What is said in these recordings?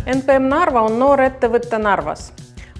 NPM Narva on noor ettevõtte Narvas.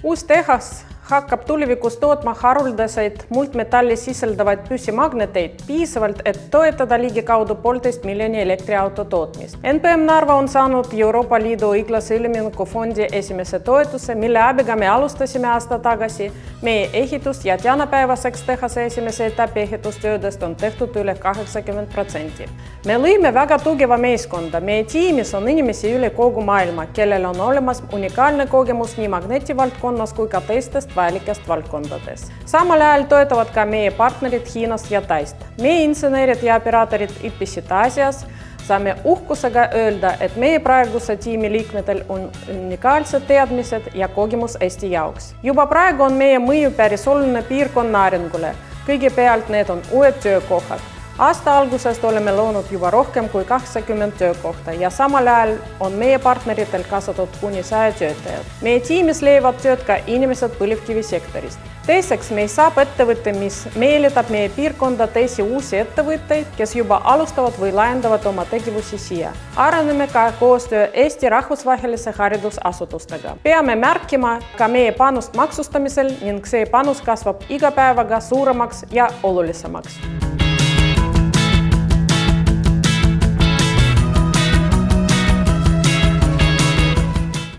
Uus tehas hakkab tulevikus tootma haruldaseid muldmetalli sisaldavaid püsimagneteid piisavalt, et toetada ligikaudu 1,5 miljoni elektriauto tootmist. NPM Narva on saanud Euroopa Liidu õiglase ülemineku fondi esimese toetuse, mille abiga me alustasime aasta tagasi meie ehitust ja tänapäevaseks tehase esimese etapi ehitustöödest on tehtud üle 80%. Me lõime väga tugeva meeskonda. Meie tiimis on inimesi üle kogu maailma, kellel on olemas unikaalne kogemus nii magnetivaldkonnas kui ka teistest vajalikest valdkondades. Samal ajal toetavad ka meie partnerid Hiinast ja Taist. Meie insenerid ja operaatorid õppisid Aasias. Saame uhkusega öelda, et meie praeguse tiimi liikmetel on unikaalsed teadmised ja kogemus Eesti jaoks. Juba praegu on meie mõju päris oluline piirkonna arengule. Kõigepealt need on uued töökohad. Aasta algusest oleme loonud juba rohkem kui 80 töökohta ja samal ajal on meie partneritel kaasatud kuni 100 töötajat. Meie tiimis leiavad tööd ka inimesed põlevkivisektorist. Teiseks, me saab ettevõtte, mis meelitab meie piirkonda teisi uusi ettevõtteid, kes juba alustavad või laiendavad oma tegevusi siia. Areneme ka koostöö Eesti rahvusvahelise haridusasutustega. Peame märkima ka meie panust maksustamisel ning see panus kasvab iga päevaga suuremaks ja olulisemaks.